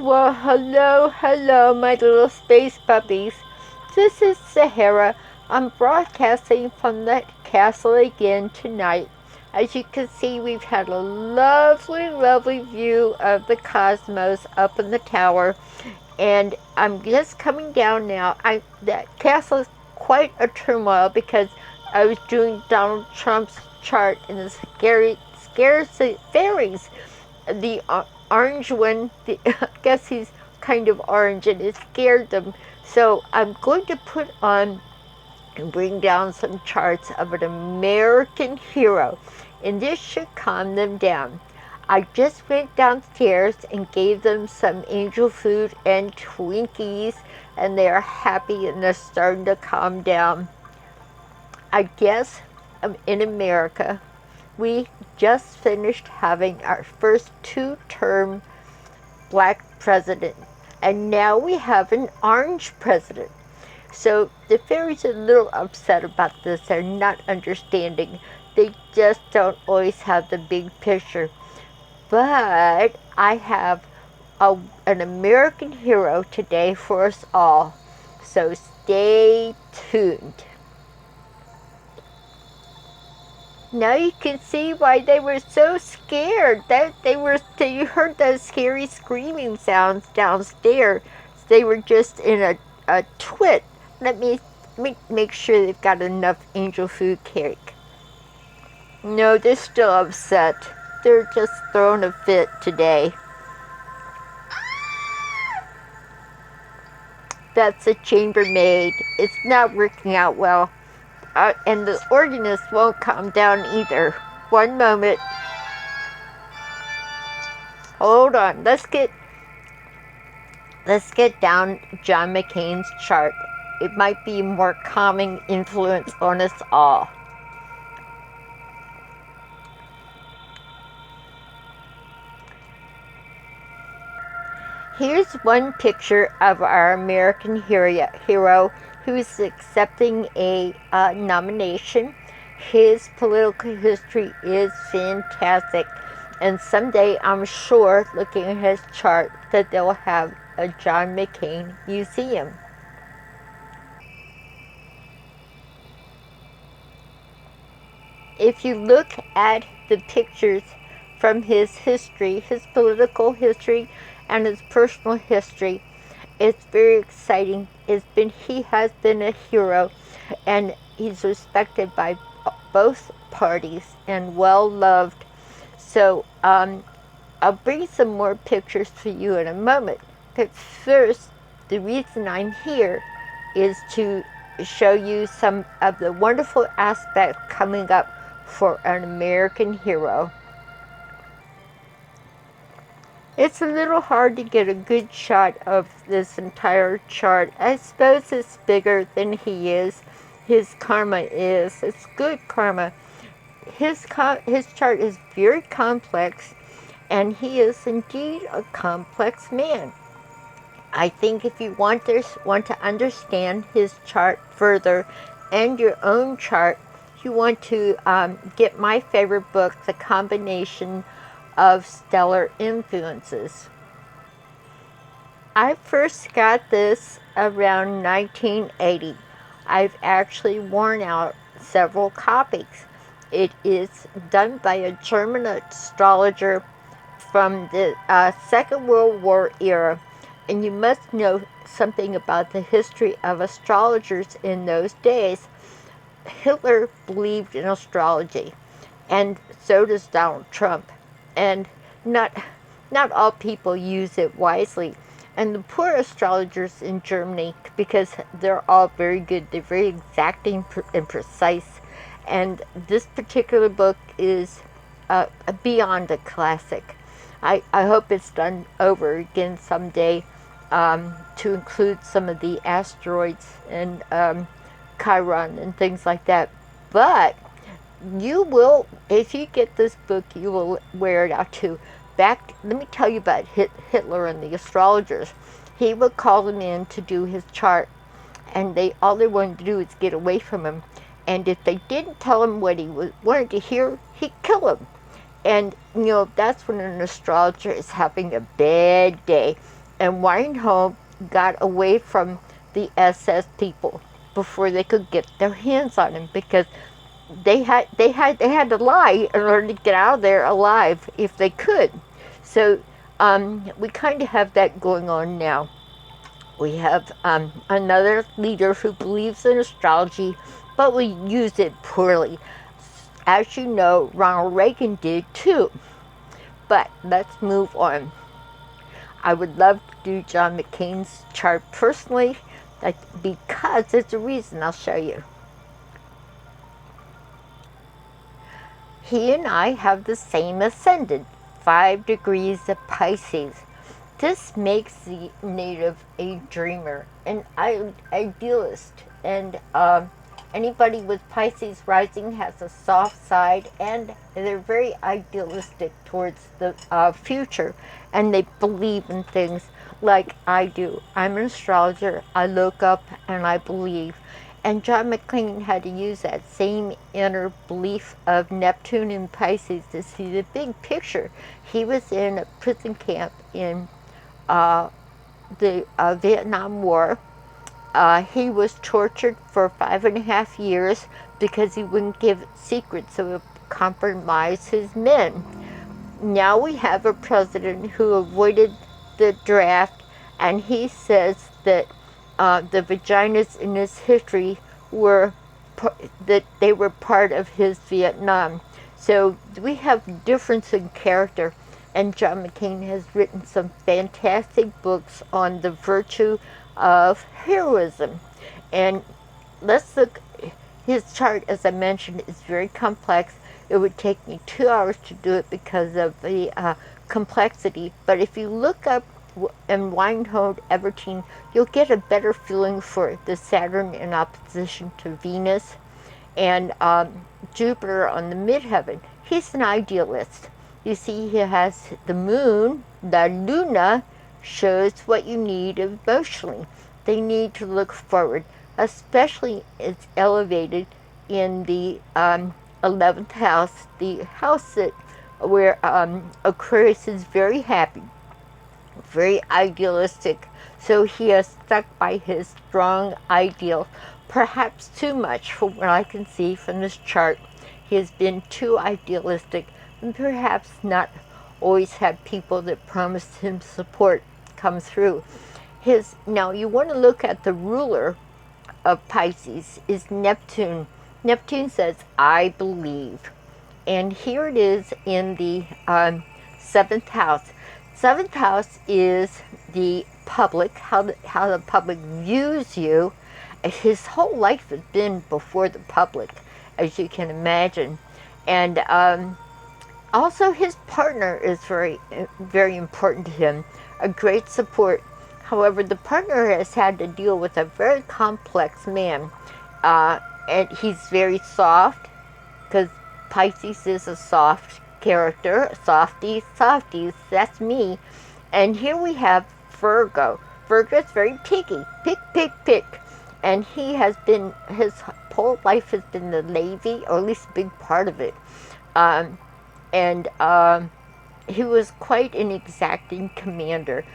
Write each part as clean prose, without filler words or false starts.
Well, hello, my little space puppies. This is Sahara. I'm broadcasting from the castle again tonight. As you can see, we've had a lovely view of the cosmos up in the tower, and I'm just coming down now. That castle is quite a turmoil because I was doing Donald Trump's chart and the scares the fairies. The orange one, I guess he's kind of orange and it scared them. So I'm going to put on and bring down some charts of an American hero, and this should calm them down. I just went downstairs and gave them some angel food and Twinkies, and they are happy and they're starting to calm down. I guess in America, we just finished having our first two-term black president, and now we have an orange president. So the fairies are a little upset about this. They're not understanding. They just don't always have the big picture. But I have an American hero today for us all. So stay tuned. Now you can see why they were so scared. You heard those scary screaming sounds downstairs. They were just in a twit. Let me make sure they've got enough angel food cake. No, they're still upset. They're just throwing a fit today. That's a chambermaid. It's not working out well. And the organist won't calm down either. One moment. Hold on. Let's get down John McCain's chart. It might be a more calming influence on us all. Here's one picture of our American hero who's accepting a nomination. His political history is fantastic, and someday I'm sure, looking at his chart, that they'll have a John McCain museum. If you look at the pictures from his history, his political history and his personal history, it's very exciting. He has been a hero, and he's respected by both parties and well loved. So I'll bring some more pictures for you in a moment. But first, the reason I'm here is to show you some of the wonderful aspects coming up for an American hero. It's a little hard to get a good shot of this entire chart. I suppose it's bigger than he is. His karma is. It's good karma. His chart is very complex, and he is indeed a complex man. I think if you want to understand his chart further and your own chart, you want to get my favorite book, The Combination of Stellar Influences. I first got this around 1980. I've actually worn out several copies. It is done by a German astrologer from the Second World War era, and you must know something about the history of astrologers in those days. Hitler believed in astrology, and so does Donald Trump. And not all people use it wisely. And the poor astrologers in Germany, because they're all very good, they're very exacting and precise. And this particular book is beyond a classic. I hope it's done over again someday to include some of the asteroids and Chiron and things like that. But you will, if you get this book, you will wear it out too. Let me tell you about Hitler and the astrologers. He would call them in to do his chart, and all they wanted to do is get away from him. And if they didn't tell him what he wanted to hear, he'd kill him. And that's when an astrologer is having a bad day. and Weinhold got away from the SS people before they could get their hands on him, because they had to lie in order to get out of there alive if they could. So we kind of have that going on now. We have another leader who believes in astrology, but we use it poorly. As you know, Ronald Reagan did too. But let's move on. I would love to do John McCain's chart personally, because there's a reason. I'll show you. He and I have the same ascendant, 5 degrees of Pisces. This makes the native a dreamer, an idealist, and anybody with Pisces rising has a soft side, and they're very idealistic towards the future, and they believe in things like I do. I'm an astrologer. I look up and I believe. And John McCain had to use that same inner belief of Neptune in Pisces to see the big picture. He was in a prison camp in the Vietnam War. He was tortured for 5.5 years because he wouldn't give secrets, so it compromised his men. Now we have a president who avoided the draft, and he says that the vaginas in his history were that they were part of his Vietnam. So we have difference in character, and John McCain has written some fantastic books on the virtue of heroism. And let's look. His chart, as I mentioned, is very complex. It would take me 2 hours to do it because of the complexity. But if you look up in Weinhold Evertine, you'll get a better feeling for the Saturn in opposition to Venus and Jupiter on the midheaven. He's an idealist. You see, he has the moon, the Luna, shows what you need emotionally. They need to look forward, especially it's elevated in the 11th house, the house that where Aquarius is very happy, very idealistic. So he has stuck by his strong ideal, perhaps too much from what I can see from this chart. He has been too idealistic, and perhaps not always had people that promised him support come through. Now you want to look at the ruler of Pisces is Neptune. Neptune says, I believe. And here it is in the 7th house. 7th house is the public, how the public views you. His whole life has been before the public, as you can imagine. And also his partner is very, very important to him, a great support. However, the partner has had to deal with a very complex man. And he's very soft, because Pisces is a soft character. Softies, that's me. And here we have Virgo. Virgo is very picky. Pick. And he has been, his whole life has been the Navy, or at least a big part of it. He was quite an exacting commander.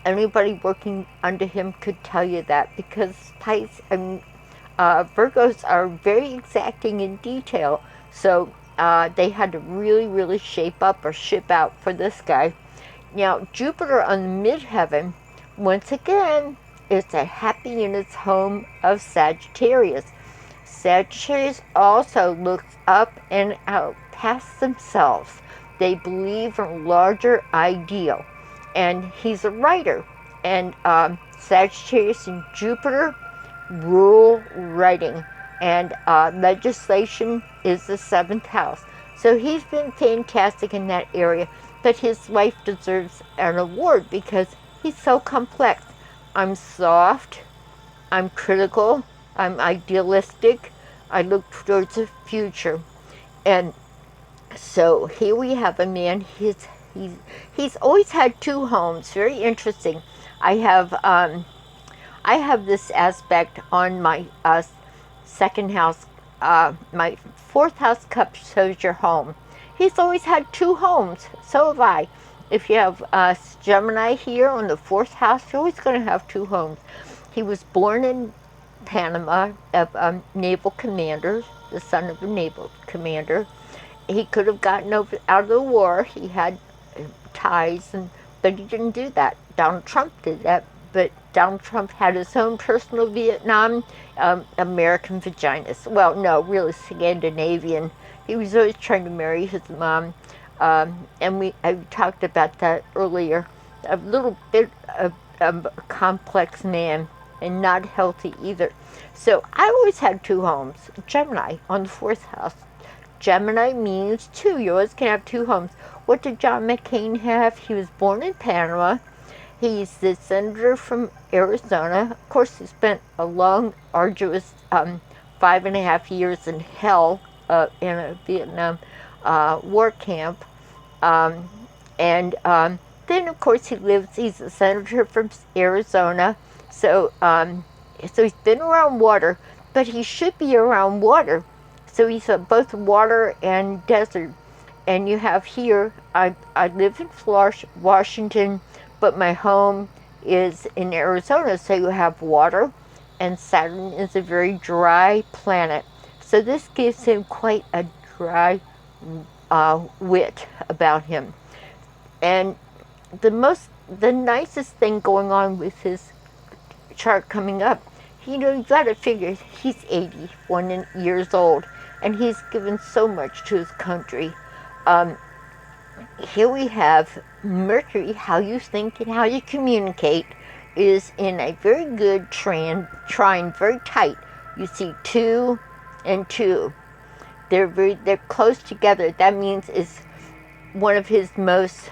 Anybody working under him could tell you that, because Virgos are very exacting in detail. So they had to really, really shape up or ship out for this guy. Now, Jupiter on the midheaven, once again, is happy in its home of Sagittarius. Sagittarius also looks up and out past themselves. They believe in a larger ideal. And he's a writer. And Sagittarius and Jupiter rule writing. And legislation is the 7th house. So he's been fantastic in that area. But his wife deserves an award because he's so complex. I'm soft. I'm critical. I'm idealistic. I look towards the future. And so here we have a man. He's always had 2 homes. Very interesting. I have this aspect on my 2nd house. My 4th house cup shows your home. He's always had 2 homes. So have I. if you have Gemini here on the 4th house, you're always going to have 2 homes. He was born in Panama, of a naval commander, the son of a naval commander. He could have gotten out of the war. He had ties, but he didn't do that. Donald Trump did that, but Donald Trump had his own personal Vietnam, American vaginas. Well, no, really Scandinavian. He was always trying to marry his mom, and I talked about that earlier. A little bit of a complex man, and not healthy either. So I always had 2 homes. Gemini on the 4th house. Gemini means 2. You always can have 2 homes. What did John McCain have? He was born in Panama. He's the senator from Arizona. Of course, he spent a long, arduous 5.5 years in hell in a Vietnam war camp. And then, of course, he's a senator from Arizona. So he's been around water, but he should be around water. So he's both water and desert. And you have here, I live in Washington, but my home is in Arizona. So you have water, and Saturn is a very dry planet. So this gives him quite a dry wit about him. And the nicest thing going on with his chart coming up, you got to figure he's 81 years old, and he's given so much to his country. Here we have Mercury, how you think and how you communicate, is in a very good trine, very tight. You see 2 and 2. They're close together. That means is one of his most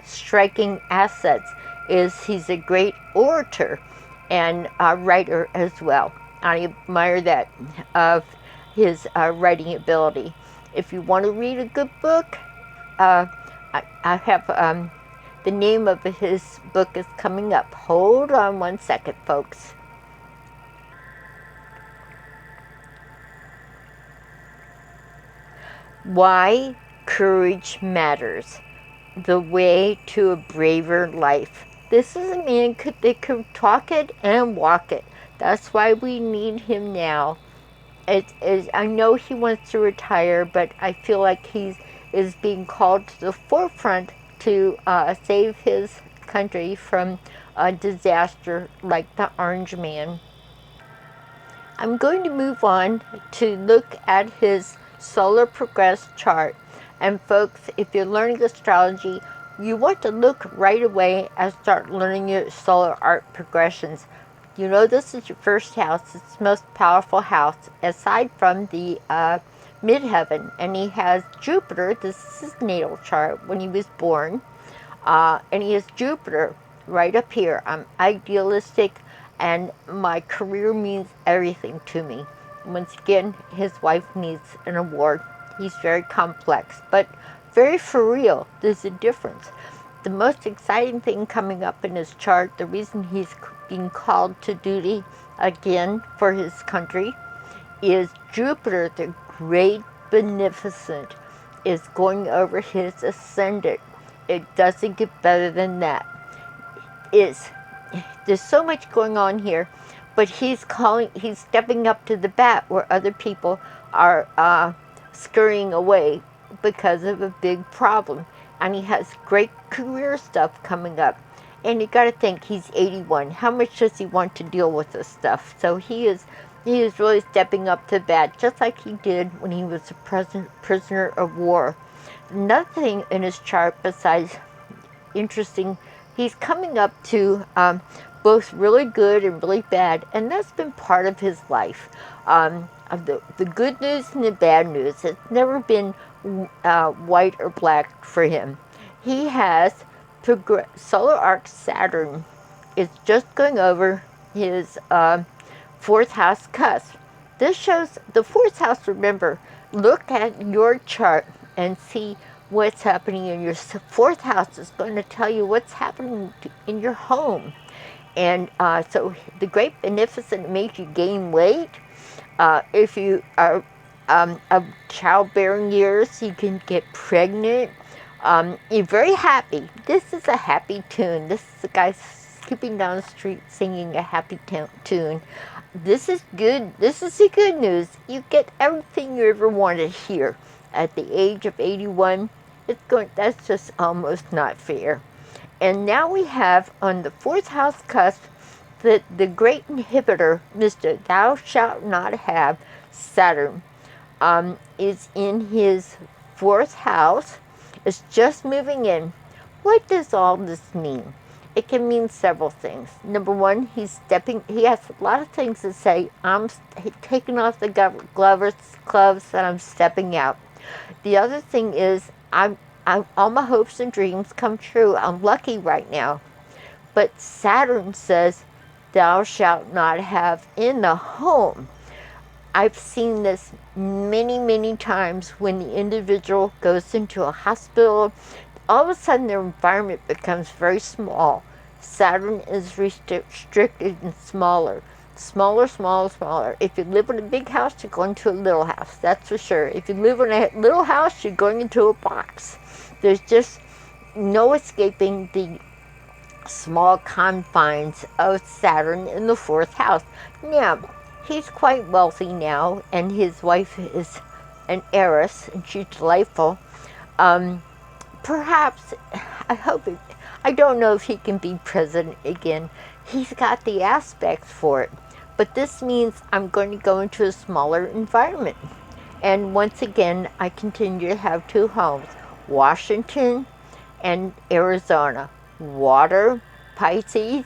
striking assets is he's a great orator and writer as well. I admire that of his writing ability. If you want to read a good book, I have the name of his book is coming up. Hold on 1 second, folks. Why Courage Matters. The Way to a Braver Life. This is a man that could talk it and walk it. That's why we need him now. I know he wants to retire, but I feel like he is being called to the forefront to save his country from a disaster like the Orange Man. I'm going to move on to look at his solar progress chart. And folks, if you're learning astrology, you want to look right away and start learning your solar arc progressions. You know this is your 1st house. It's the most powerful house, aside from the midheaven. And he has Jupiter. This is his natal chart when he was born. And he has Jupiter right up here. I'm idealistic, and my career means everything to me. Once again, his wife needs an award. He's very complex, but very for real. There's a difference. The most exciting thing coming up in his chart, the reason he's being called to duty again for his country, is Jupiter, the great beneficent, is going over his ascendant. It doesn't get better than that. There's so much going on here, but he's stepping up to the bat where other people are scurrying away because of a big problem. And he has great career stuff coming up. And you got to think, he's 81. How much does he want to deal with this stuff? So he is really stepping up to bat, just like he did when he was a prisoner of war. Another thing in his chart, besides interesting, he's coming up to both really good and really bad, and that's been part of his life. Of the good news and the bad news. It's never been white or black for him. He has solar arc Saturn is just going over his 4th house cusp. This shows the 4th house. Remember, look at your chart and see what's happening in your 4th house. Is going to tell you what's happening in your home. And so the great beneficent makes you gain weight. If you are of childbearing years, you can get pregnant. You're very happy. This is a happy tune. This is a guy skipping down the street singing a happy tune. This is good. This is the good news. You get everything you ever wanted here. At the age of 81, that's just almost not fair. And now we have on the fourth house cusp that the great inhibitor, Mr. Thou Shalt Not Have, Saturn, is in his fourth house. It's just moving in. What does all this mean? It can mean several things. Number one, he has a lot of things to say. I'm taking off the gloves and I'm stepping out. The other thing is, all my hopes and dreams come true. I'm lucky right now. But Saturn says, thou shalt not have in the home. I've seen this many, many times when the individual goes into a hospital. All of a sudden their environment becomes very small. Saturn is restricted and smaller. Smaller. If you live in a big house, you're going to a little house. That's for sure. If you live in a little house, you're going into a box. There's just no escaping the small confines of Saturn in the fourth house. Now, he's quite wealthy now, and his wife is an heiress, and she's delightful. Perhaps, I don't know if he can be president again. He's got the aspects for it. But this means I'm going to go into a smaller environment. And once again, I continue to have two homes, Washington and Arizona. Water, Pisces,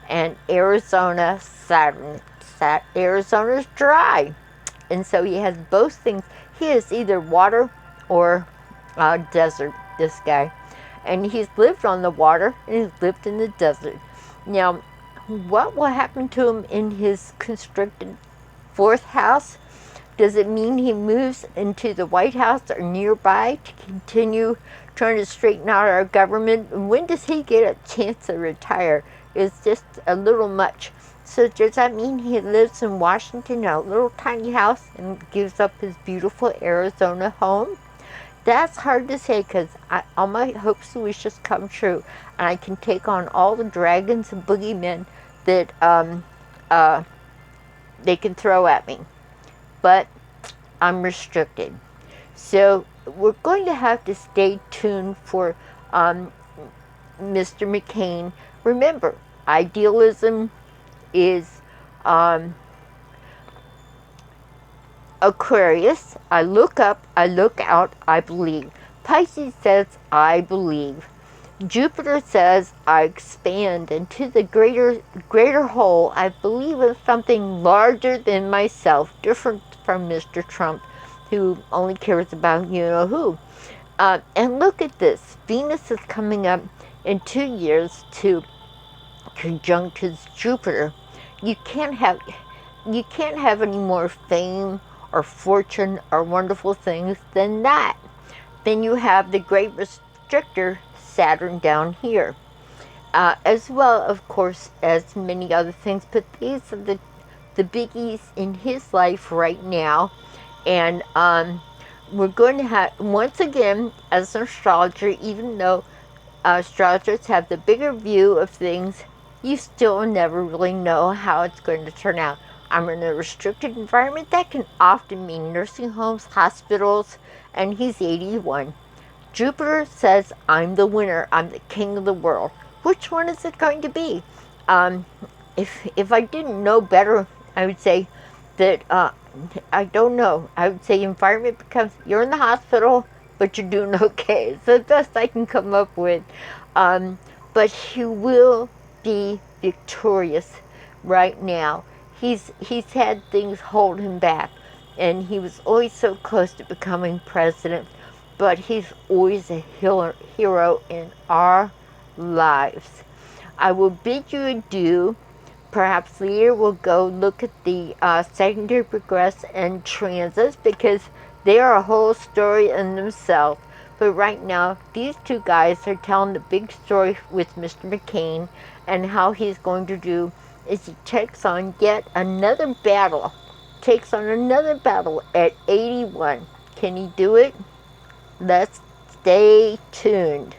and Arizona, Saturn. Arizona's dry. And so he has both things. He is either water or desert, this guy. And he's lived on the water and he's lived in the desert. Now, what will happen to him in his constricted fourth house? Does it mean he moves into the White House or nearby to continue trying to straighten out our government? When does he get a chance to retire? It's just a little much. So does that mean he lives in Washington in a little tiny house and gives up his beautiful Arizona home? That's hard to say because all my hopes and wishes come true. And I can take on all the dragons and boogeymen that they can throw at me. But I'm restricted. So we're going to have to stay tuned for Mr. McCain. Remember, idealism is Aquarius. I look up, I look out, I believe. Pisces says, I believe. Jupiter says, I expand into the greater whole. I believe in something larger than myself, different from Mr. Trump, who only cares about you-know-who. And look at this. Venus is coming up in 2 years to conjunct his Jupiter. You can't have any more fame or fortune or wonderful things than that. Then you have the great restrictor, Saturn, down here. As well, of course, as many other things, but these are the biggies in his life right now. And we're going to have, once again, as an astrologer, even though astrologers have the bigger view of things, you still never really know how it's going to turn out. I'm in a restricted environment. That can often mean nursing homes, hospitals, and he's 81. Jupiter says, I'm the winner. I'm the king of the world. Which one is it going to be? If I didn't know better, I would say that, I don't know. I would say environment becomes, you're in the hospital, but you're doing okay. It's the best I can come up with. But he will be victorious right now. He's had things hold him back, and he was always so close to becoming president, but he's always a hero in our lives. I will bid you adieu. Perhaps later we'll go look at the secondary progress and transits, because they are a whole story in themselves. But right now, these two guys are telling the big story with Mr. McCain, and how he's going to do is he takes on yet another battle. Takes on another battle at 81. Can he do it? Let's stay tuned.